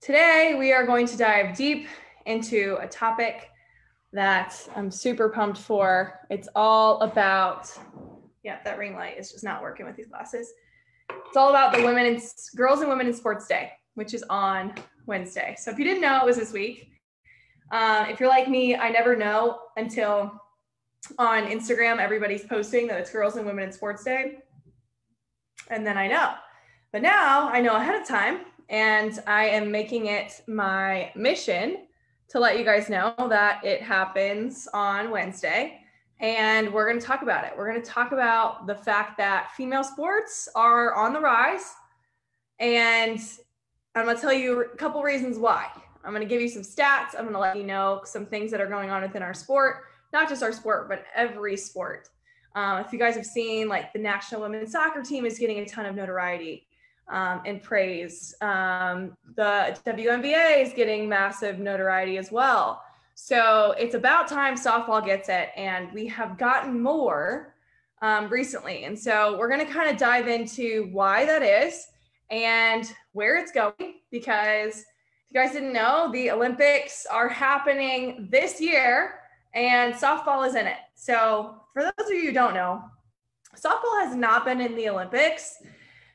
Today, we are going to dive deep into a topic that I'm super pumped for. It's all about, that ring light is just not working with these glasses. It's all about the Girls and Women in Sports Day, which is on Wednesday. So if you didn't know, it was this week. If you're like me, I never know until on Instagram, everybody's posting that it's Girls and Women in Sports Day. And then I know. But now I know ahead of time, and I am making it my mission to let you guys know that it happens on Wednesday. And we're going to talk about it. We're going to talk about the fact that female sports are on the rise. And I'm going to tell you a couple reasons why. I'm going to give you some stats. I'm going to let you know some things that are going on within our sport, not just our sport, but every sport. If you guys have seen, like, the national women's soccer team is getting a ton of notoriety and praise. The WNBA is getting massive notoriety as well. So it's about time softball gets it, and we have gotten more recently. And so we're going to kind of dive into why that is and where it's going, because if you guys didn't know, the Olympics are happening this year and softball is in it. So for those of you who don't know, softball has not been in the Olympics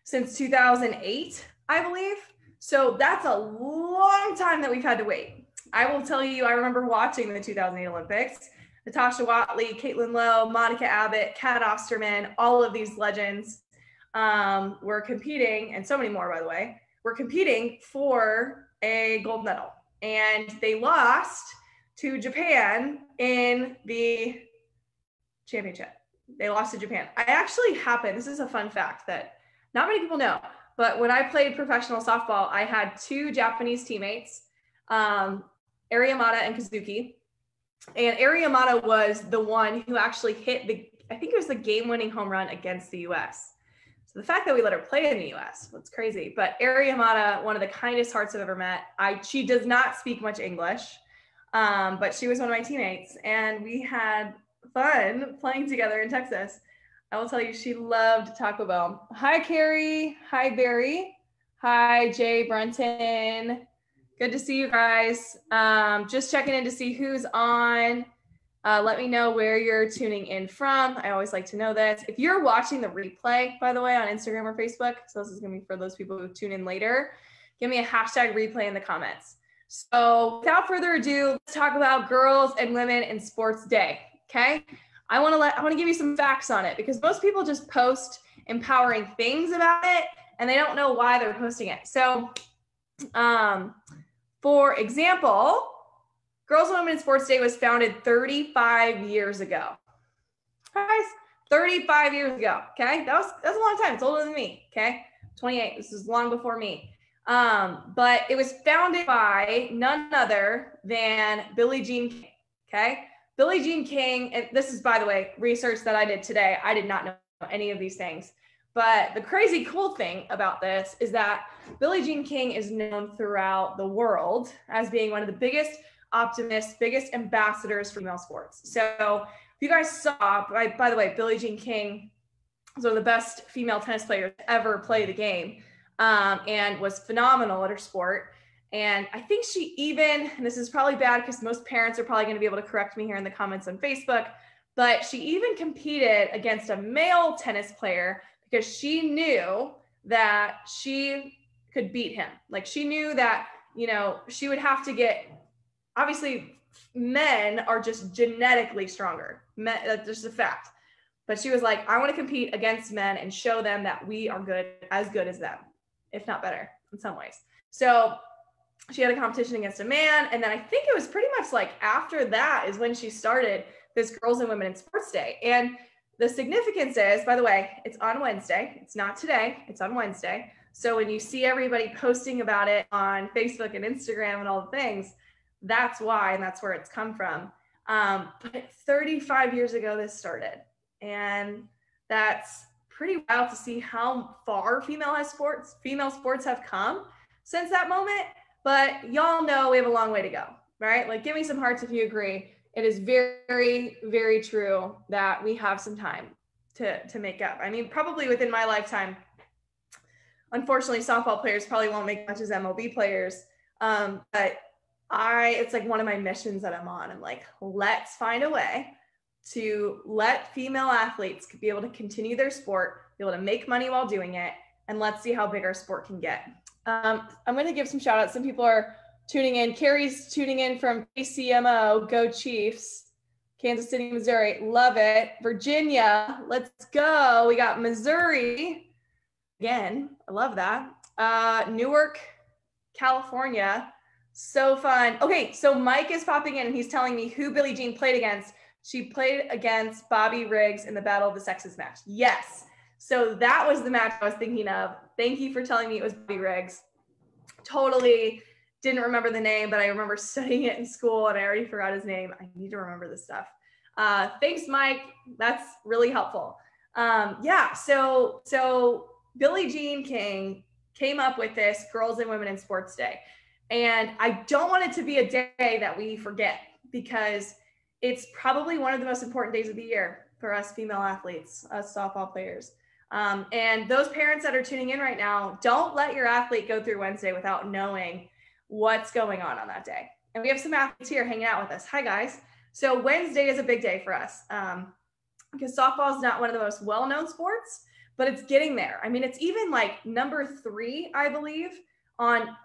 since 2008, I believe. So that's a long time that we've had to wait. I will tell you, I remember watching the 2008 Olympics. Natasha Watley, Caitlin Lowe, Monica Abbott, Kat Osterman, all of these legends were competing, and so many more, by the way, were competing for a gold medal. And they lost to Japan in the championship. They lost to Japan. This is a fun fact that not many people know, but when I played professional softball, I had two Japanese teammates, Ari Yamada and Kazuki. And Ari Yamada was the one who actually hit the game-winning home run against the U.S. So the fact that we let her play in the U.S. was crazy. But Ari Yamada, one of the kindest hearts I've ever met. She does not speak much English, but she was one of my teammates, and we had fun playing together in Texas. I will tell you, she loved Taco Bell. Hi, Carrie. Hi, Barry. Hi, Jay Brunton. Good to see you guys. Just checking in to see who's on. Let me know where you're tuning in from. I always like to know this. If you're watching the replay, by the way, on Instagram or Facebook, so this is going to be for those people who tune in later, give me a hashtag replay in the comments. So without further ado, let's talk about Girls and Women in Sports Day. Okay. I want to give you some facts on it, because most people just post empowering things about it and they don't know why they're posting it. So, for example, Girls and Women in Sports Day was founded 35 years ago. Guys, 35 years ago. Okay. That's a long time. It's older than me. Okay. 28. This is long before me. But it was founded by none other than Billie Jean King. Okay. Billie Jean King, and this is, by the way, research that I did today. I did not know any of these things. But the crazy cool thing about this is that Billie Jean King is known throughout the world as being one of the biggest optimists, biggest ambassadors for female sports. So if you guys saw, by the way, Billie Jean King was one of the best female tennis players to ever play the game, and was phenomenal at her sport. And I think she even, and this is probably bad because most parents are probably going to be able to correct me here in the comments on Facebook, but she even competed against a male tennis player because she knew that she could beat him. Like, she knew that, she would have to get, obviously men are just genetically stronger. That's just a fact. But she was like, I want to compete against men and show them that we are as good as them, if not better in some ways. So she had a competition against a man. And then I think it was pretty much like after that is when she started this Girls and Women in Sports Day. And the significance is, by the way, it's on Wednesday. It's not today. It's on Wednesday. So when you see everybody posting about it on Facebook and Instagram and all the things, that's why, and that's where it's come from. But 35 years ago, this started. And that's pretty wild to see how far female sports have come since that moment. But y'all know we have a long way to go, right? Like, give me some hearts if you agree. It is very, very true that we have some time to make up. I mean, probably within my lifetime, unfortunately, softball players probably won't make much as MLB players, But it's like one of my missions that I'm on. I'm like, let's find a way to let female athletes be able to continue their sport, be able to make money while doing it, and let's see how big our sport can get. I'm going to give some shout outs. Some people are tuning in. Carrie's tuning in from KCMO, Go Chiefs, Kansas City, Missouri. Love it. Virginia, let's go. We got Missouri. Again, I love that. Newark, California. So fun. Okay, so Mike is popping in and he's telling me who Billie Jean played against. She played against Bobby Riggs in the Battle of the Sexes match. Yes. So that was the match I was thinking of. Thank you for telling me it was Bobby Riggs. Totally didn't remember the name, but I remember studying it in school and I already forgot his name. I need to remember this stuff. Thanks, Mike. That's really helpful. Yeah, so Billie Jean King came up with this Girls and Women in Sports Day. And I don't want it to be a day that we forget because it's probably one of the most important days of the year for us female athletes, us softball players. And those parents that are tuning in right now, don't let your athlete go through Wednesday without knowing what's going on that day. And we have some athletes here hanging out with us. Hi, guys. So Wednesday is a big day for us because softball is not one of the most well-known sports, but it's getting there. I mean, it's even like number 3, I believe,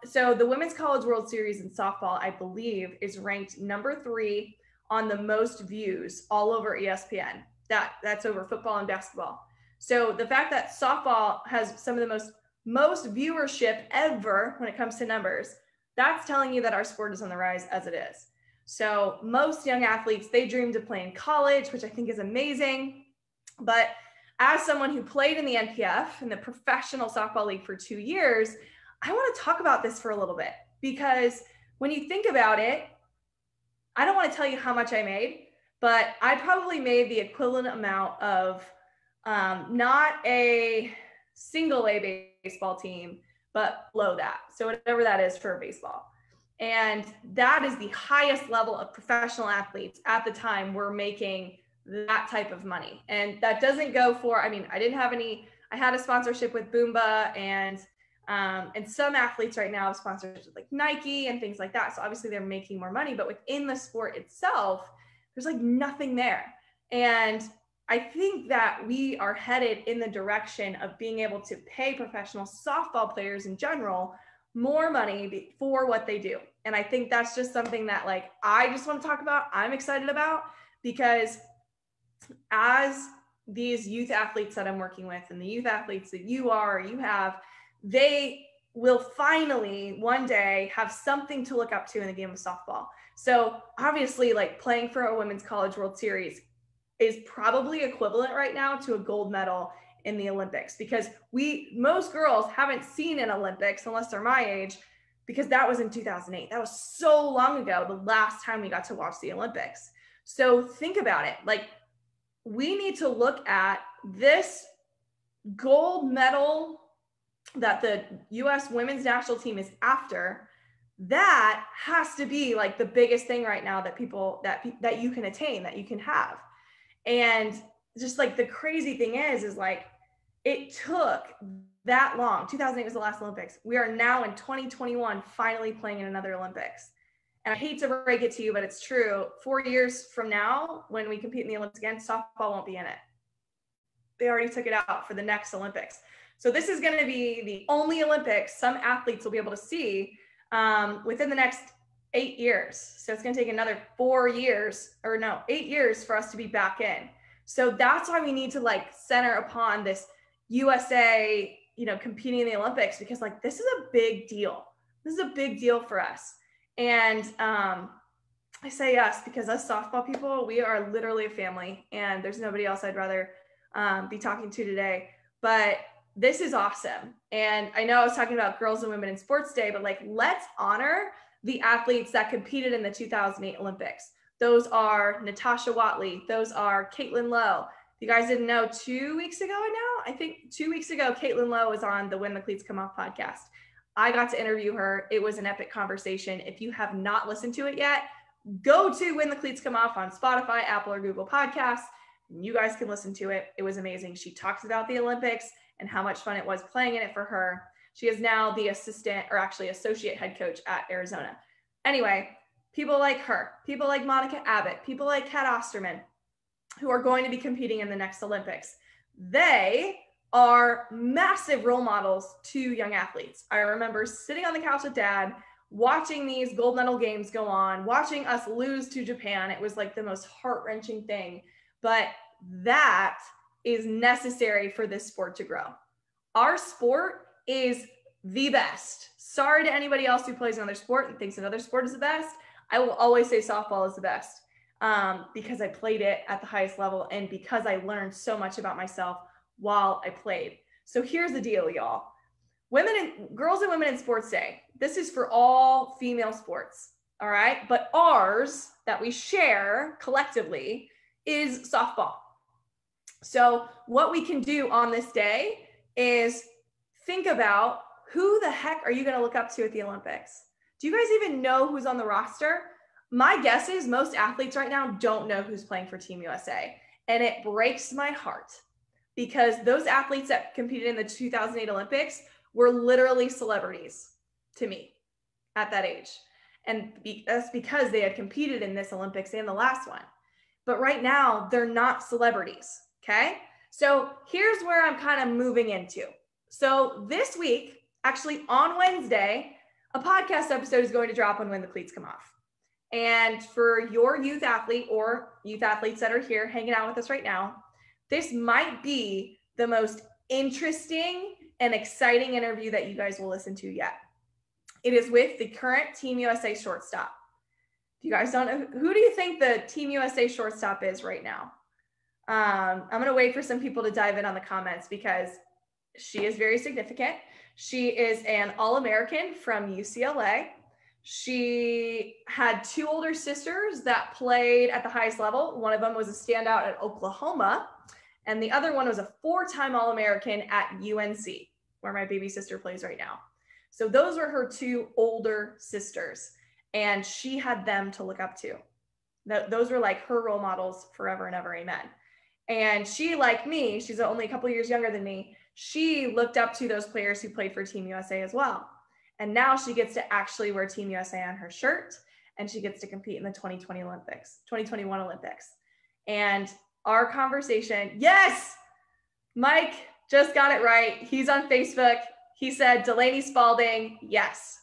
so the Women's College World Series in softball, I believe, is ranked number 3 on the most views all over ESPN. That's over football and basketball. So the fact that softball has some of the most viewership ever when it comes to numbers, that's telling you that our sport is on the rise as it is. So most young athletes, they dream to play in college, which I think is amazing. But as someone who played in the NPF, in the professional softball league for 2 years, I want to talk about this for a little bit because when you think about it, I don't want to tell you how much I made, but I probably made the equivalent amount of not a single A baseball team, but below that. So whatever that is for baseball. And that is the highest level of professional athletes at the time were making that type of money. And that doesn't go for, I had a sponsorship with Boomba and some athletes right now have sponsorships with like Nike and things like that. So obviously they're making more money, but within the sport itself, there's like nothing there. And I think that we are headed in the direction of being able to pay professional softball players in general more money for what they do. And I think that's just something that like, I just want to talk about, I'm excited about, because as these youth athletes that I'm working with and the youth athletes that you have, they will finally one day have something to look up to in the game of softball. So obviously like playing for a Women's College World Series is probably equivalent right now to a gold medal in the Olympics, because most girls haven't seen an Olympics unless they're my age, because that was in 2008. That was so long ago, the last time we got to watch the Olympics. So think about it. Like, we need to look at this gold medal that the U.S. women's national team is after. That has to be like the biggest thing right now that people that you can attain, that you can have. And just like the crazy thing is like, it took that long. 2008 was the last Olympics. We are now in 2021 finally playing in another Olympics. And I hate to break it to you, but it's true. 4 years from now, when we compete in the Olympics again, softball won't be in it. They already took it out for the next Olympics. So this is going to be the only Olympics some athletes will be able to see within the next 8 years. So it's going to take another 8 years for us to be back in. So that's why we need to like center upon this USA, competing in the Olympics, because like, this is a big deal. This is a big deal for us. And I say us because us softball people, we are literally a family, and there's nobody else I'd rather be talking to today. But this is awesome. And I know I was talking about Girls and Women in Sports Day, but like, let's honor the athletes that competed in the 2008 Olympics. Those are Natasha Watley. Those are Caitlin Lowe. If you guys didn't know, 2 weeks ago now, I think 2 weeks ago, Caitlin Lowe was on the When the Cleats Come Off podcast. I got to interview her. It was an epic conversation. If you have not listened to it yet, go to When the Cleats Come Off on Spotify, Apple, or Google Podcasts. You guys can listen to it. It was amazing. She talks about the Olympics and how much fun it was playing in it for her. She is now the assistant, or actually associate head coach at Arizona. Anyway, people like her, people like Monica Abbott, people like Kat Osterman, who are going to be competing in the next Olympics. They are massive role models to young athletes. I remember sitting on the couch with Dad, watching these gold medal games go on, watching us lose to Japan. It was like the most heart-wrenching thing, but that is necessary for this sport to grow. Our sport is the best. Sorry to anybody else who plays another sport and thinks another sport is the best. I will always say softball is the best because I played it at the highest level and because I learned so much about myself while I played. So here's the deal, y'all. Girls and Women in Sports Day. This is for all female sports, all right? But ours that we share collectively is softball. So what we can do on this day is think about who the heck are you going to look up to at the Olympics? Do you guys even know who's on the roster? My guess is most athletes right now don't know who's playing for Team USA. And it breaks my heart because those athletes that competed in the 2008 Olympics were literally celebrities to me at that age. And that's because they had competed in this Olympics and the last one. But right now, they're not celebrities, okay? So here's where I'm kind of moving into. So this week, actually on Wednesday, a podcast episode is going to drop on When the Cleats Come Off. And for your youth athlete or youth athletes that are here hanging out with us right now, this might be the most interesting and exciting interview that you guys will listen to yet. It is with the current Team USA shortstop. If you guys don't know, who do you think the Team USA shortstop is right now? I'm going to wait for some people to dive in on the comments because she is very significant. She is an All-American from UCLA. She had two older sisters that played at the highest level. One of them was a standout at Oklahoma, and the other one was a four-time All-American at UNC, where my baby sister plays right now. So those were her two older sisters, and she had them to look up to. Those were like her role models forever and ever, amen. And she, like me, she's only a couple years younger than me, she looked up to those players who played for Team USA as well. And now she gets to actually wear Team USA on her shirt, and she gets to compete in the 2021 Olympics. And our conversation, yes, Mike just got it right. He's on Facebook. He said Delaney Spalding. Yes,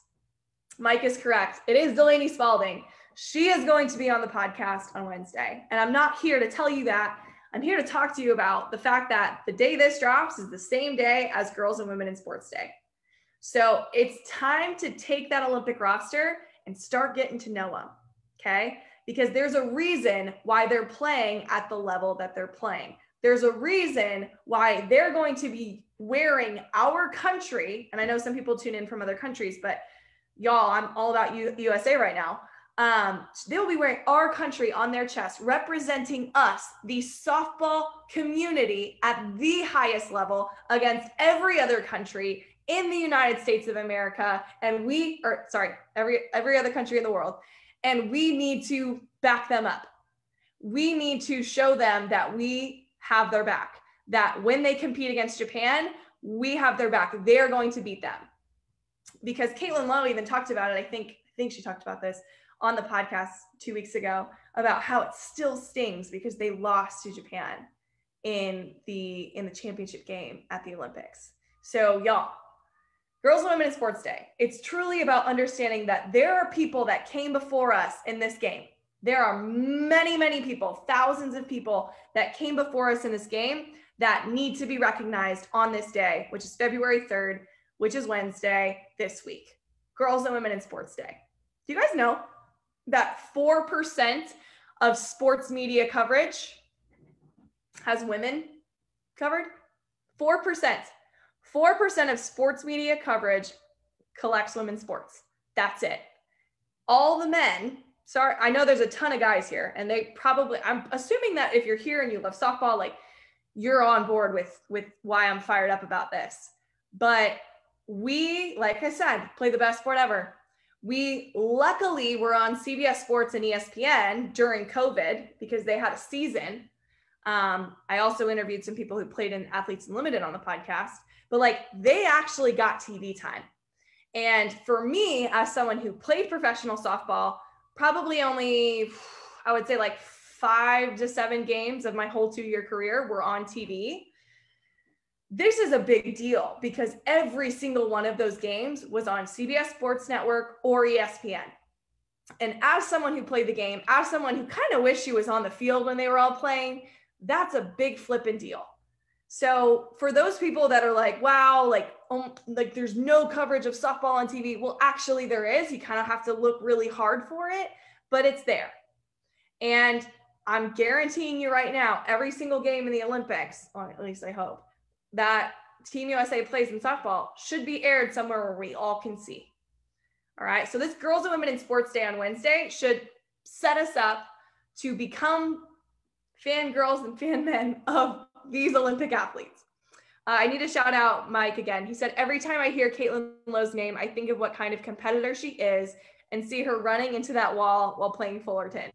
Mike is correct. It is Delaney Spalding. She is going to be on the podcast on Wednesday. And I'm not here to tell you that. I'm here to talk to you about the fact that the day this drops is the same day as Girls and Women in Sports Day. So it's time to take that Olympic roster and start getting to know them, okay? Because there's a reason why they're playing at the level that they're playing. There's a reason why they're going to be wearing our country, and I know some people tune in from other countries, but y'all, I'm all about USA right now. They will be wearing our country on their chest, representing us, the softball community at the highest level against every other country in the United States of America. And every other country in the world. And we need to back them up. We need to show them that we have their back, that when they compete against Japan, we have their back. They're going to beat them. Because Caitlin Lowe even talked about it. I think she talked about this on the podcast 2 weeks ago about how it still stings because they lost to Japan in the championship game at the Olympics. So y'all, Girls and Women in Sports Day, it's truly about understanding that there are people that came before us in this game. There are many, many people, thousands of people that came before us in this game that need to be recognized on this day, which is February 3rd, which is Wednesday this week. Girls and Women in Sports Day. Do you guys know that 4% of sports media coverage has women covered? 4%. 4% of sports media coverage collects women's sports. That's it. All the men, sorry, I know there's a ton of guys here, and they probably, I'm assuming that if you're here and you love softball, like you're on board with why I'm fired up about this. But we, like I said, play the best sport ever. We luckily were on CBS Sports and ESPN during COVID because they had a season. I also interviewed some people who played in Athletes Unlimited on the podcast, but like they actually got TV time. And for me, as someone who played professional softball, probably only, I would say like 5 to 7 games of my whole 2-year career were on TV. This is a big deal because every single one of those games was on CBS Sports Network or ESPN. And as someone who played the game, as someone who kind of wished she was on the field when they were all playing, that's a big flipping deal. So for those people that are like, wow, like there's no coverage of softball on TV. Well, actually there is. You kind of have to look really hard for it, but it's there. And I'm guaranteeing you right now, every single game in the Olympics, or at least I hope, that Team USA plays in softball should be aired somewhere where we all can see. All right. So this Girls and Women in Sports Day on Wednesday should set us up to become fangirls and fan men of these Olympic athletes. I need to shout out Mike again. He said, every time I hear Caitlin Lowe's name, I think of what kind of competitor she is and see her running into that wall while playing Fullerton.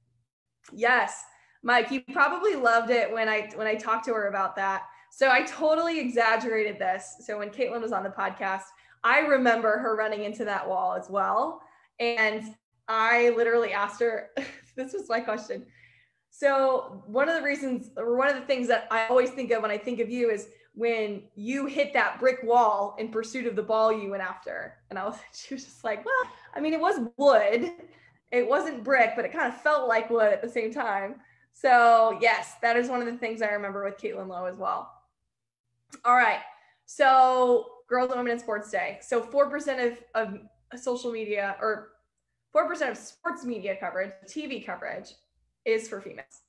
Yes, Mike, you probably loved it when I talked to her about that. So I totally exaggerated this. So when Caitlin was on the podcast, I remember her running into that wall as well. And I literally asked her, this was my question. So one of the things that I always think of when I think of you is when you hit that brick wall in pursuit of the ball you went after. And she was just like, well, I mean, it was wood. It wasn't brick, but it kind of felt like wood at the same time. So yes, that is one of the things I remember with Caitlin Lowe as well. All right. So Girls and Women in Sports Day. So 4% of social media or 4% of sports media coverage, TV coverage is for females.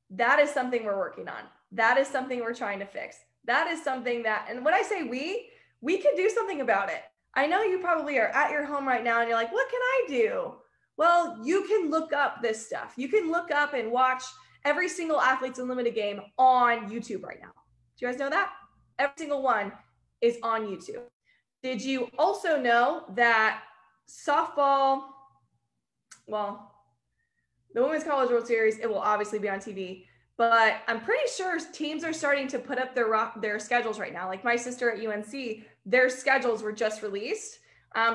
That is something we're working on. That is something we're trying to fix. That is something that, and when I say we can do something about it. I know you probably are at your home right now and you're like, what can I do? Well, you can look up this stuff. You can look up and watch every single Athletes Unlimited game on YouTube right now. Do you guys know that? Every single one is on YouTube. Did you also know that softball, well, the Women's College World Series, it will obviously be on TV, but I'm pretty sure teams are starting to put up their schedules right now. Like my sister at UNC, their schedules were just released,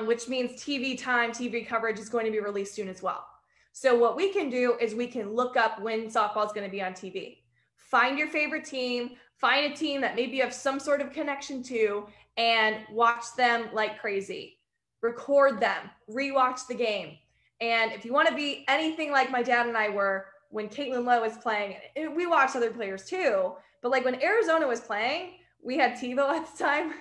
which means TV time, TV coverage is going to be released soon as well. So what we can do is we can look up when softball is going to be on TV. Find your favorite team, find a team that maybe you have some sort of connection to, and watch them like crazy. Record them, rewatch the game. And if you want to be anything like my dad and I were when Caitlin Lowe was playing, we watched other players too, but like when Arizona was playing, we had TiVo at the time.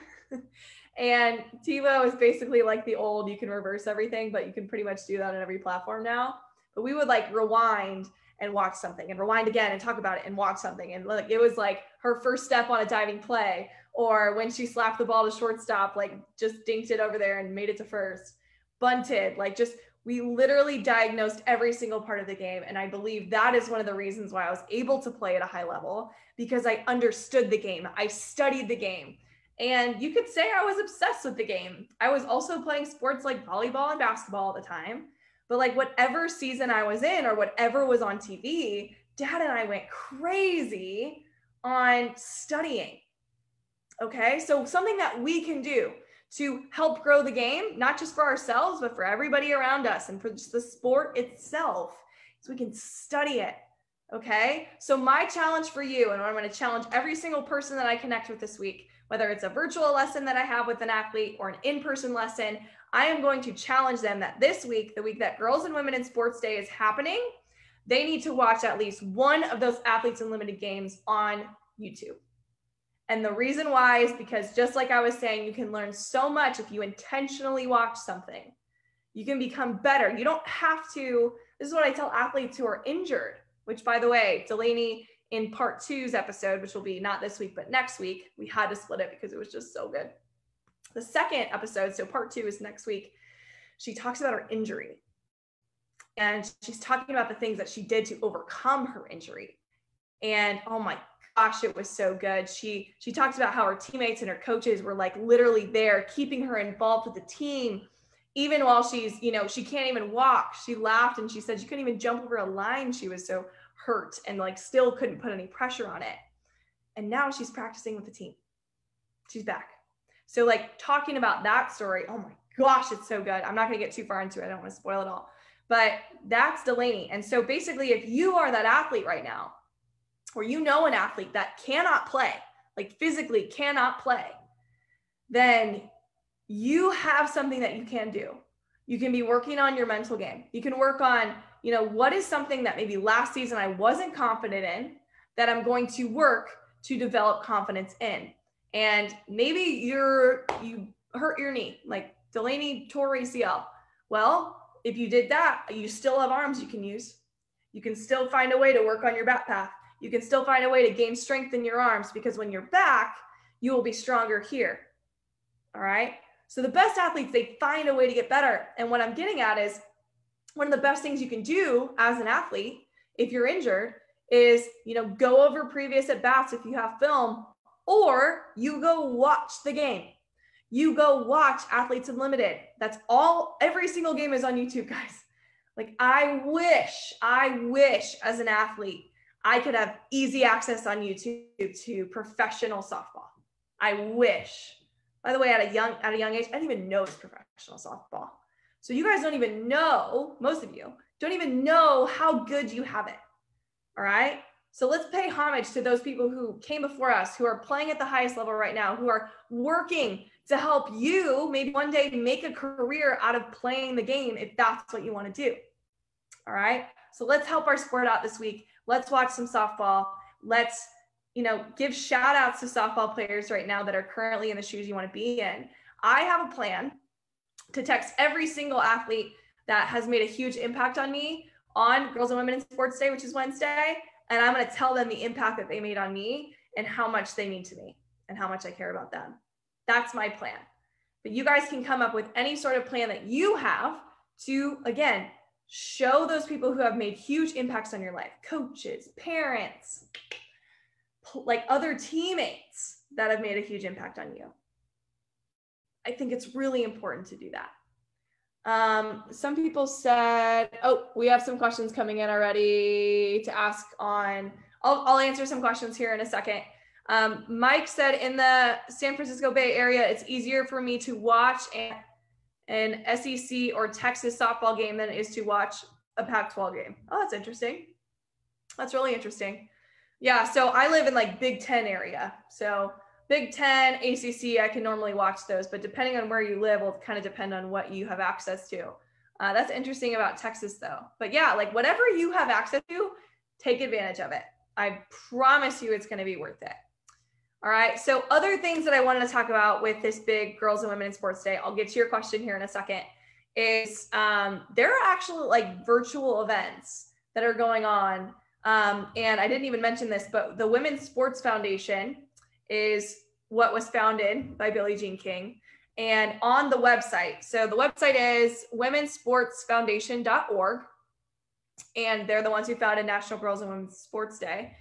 And TiVo is basically like the old, you can reverse everything, but you can pretty much do that on every platform now. But we would like rewind and watch something and rewind again and talk about it and watch something. And like, it was like her first step on a diving play, or when she slapped the ball to shortstop, like just dinked it over there and made it to first, bunted, like just, we literally diagnosed every single part of the game. And I believe that is one of the reasons why I was able to play at a high level, because I understood the game. I studied the game. And you could say I was obsessed with the game. I was also playing sports like volleyball and basketball at the time. But like whatever season I was in or whatever was on TV, Dad and I went crazy on studying. Okay, so something that we can do to help grow the game, not just for ourselves, but for everybody around us and for just the sport itself, so we can study it. Okay, so my challenge for you, and I'm going to challenge every single person that I connect with this week, whether it's a virtual lesson that I have with an athlete or an in-person lesson, I am going to challenge them that this week, the week that Girls and Women in Sports Day is happening, they need to watch at least one of those Athletes Unlimited games on YouTube. And the reason why is because, just like I was saying, you can learn so much if you intentionally watch something. You can become better. You don't have to, this is what I tell athletes who are injured, which, by the way, Delaney in part 2's episode, which will be not this week, but next week, we had to split it because it was just so good. The second episode, so part 2 is next week, she talks about her injury. And she's talking about the things that she did to overcome her injury. And oh my gosh, it was so good. She talks about how her teammates and her coaches were like literally there, keeping her involved with the team, even while she's, she can't even walk. She laughed and she said she couldn't even jump over a line. She was so hurt and like still couldn't put any pressure on it. And now she's practicing with the team. She's back. So like talking about that story, oh my gosh, it's so good. I'm not going to get too far into it. I don't want to spoil it all, but that's Delaney. And so basically if you are that athlete right now, or you know an athlete that cannot play, like physically cannot play, then you have something that you can do. You can be working on your mental game. You can work on, you know, what is something that maybe last season I wasn't confident in that I'm going to work to develop confidence in. And maybe you hurt your knee, like Delaney tore ACL. Well, if you did that, you still have arms you can use. You can still find a way to work on your back path. You can still find a way to gain strength in your arms, because when you're back, you will be stronger here. All right. So the best athletes, they find a way to get better. And what I'm getting at is one of the best things you can do as an athlete, if you're injured, is, you know, go over previous at bats if you have film, or you go watch the game. You go watch Athletes Unlimited. That's all. Every single game is on YouTube, guys. Like I wish as an athlete, I could have easy access on YouTube to professional softball. I wish. By the way, at a young age, I didn't even know it was professional softball. So you guys don't even know, most of you don't even know how good you have it. All right. So let's pay homage to those people who came before us, who are playing at the highest level right now, who are working to help you maybe one day make a career out of playing the game, if that's what you want to do. All right. So let's help our sport out this week. Let's watch some softball. Let's, you know, give shout outs to softball players right now that are currently in the shoes you want to be in. I have a plan to text every single athlete that has made a huge impact on me on Girls and Women in Sports Day, which is Wednesday. And I'm going to tell them the impact that they made on me and how much they mean to me and how much I care about them. That's my plan. But you guys can come up with any sort of plan that you have to, again, show those people who have made huge impacts on your life, coaches, parents, like other teammates that have made a huge impact on you. I think it's really important to do that. Some people said, oh, we have some questions coming in already to ask on, I'll answer some questions here in a second. Mike said in the San Francisco Bay Area, it's easier for me to watch an SEC or Texas softball game than it is to watch a Pac-12 game. Oh, that's interesting. That's really interesting. Yeah, so I live in like Big Ten area. So Big Ten, ACC, I can normally watch those, but depending on where you live will kind of depend on what you have access to. That's interesting about Texas though. But yeah, like whatever you have access to, take advantage of it. I promise you it's going to be worth it. All right. So other things that I wanted to talk about with this big Girls and Women in Sports Day, I'll get to your question here in a second, is there are actually like virtual events that are going on. And I didn't even mention this, but the Women's Sports Foundation is what was founded by Billie Jean King, and on the website. So the website is womensportsfoundation.org, and they're the ones who founded National Girls and Women's Sports Day.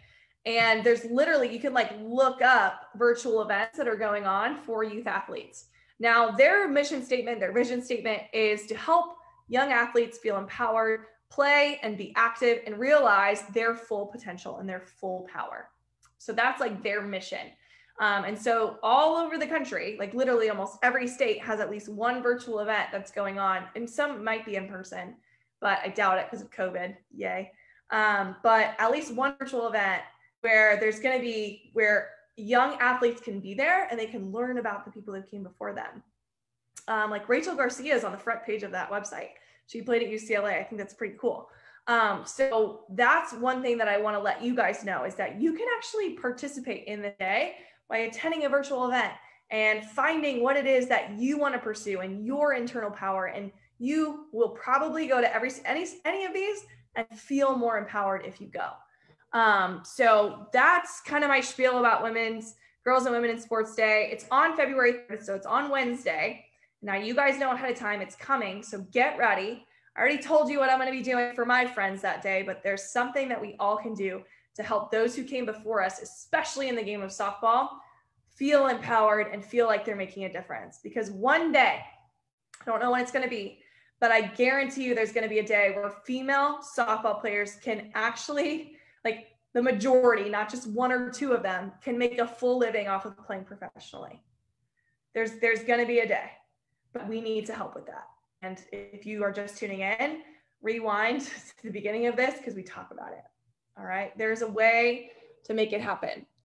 And there's literally, you can like look up virtual events that are going on for youth athletes. Now, their mission statement, their vision statement is to help young athletes feel empowered, play and be active, and realize their full potential and their full power. So that's like their mission. And so all over the country, like literally almost every state has at least one virtual event that's going on, and some might be in person, but I doubt it because of COVID, yay. But at least one virtual event where there's going to be, where young athletes can be there and they can learn about the people that came before them. Like Rachel Garcia is on the front page of that website. She played at UCLA. I think that's pretty cool. So that's one thing that I want to let you guys know, is that you can actually participate in the day by attending a virtual event and finding what it is that you want to pursue and your internal power. And you will probably go to any of these and feel more empowered if you go. So that's kind of my spiel about Girls and Women in Sports Day. It's on February 3rd, so it's on Wednesday. Now you guys know ahead of time it's coming, so get ready. I already told you what I'm going to be doing for my friends that day, but there's something that we all can do to help those who came before us, especially in the game of softball, feel empowered and feel like they're making a difference. Because one day, I don't know when it's going to be, but I guarantee you there's going to be a day where female softball players can actually like the majority, not just one or two of them, can make a full living off of playing professionally. There's going to be a day, but we need to help with that. And if you are just tuning in, rewind to the beginning of this because we talk about it. All right. There's a way to make it happen.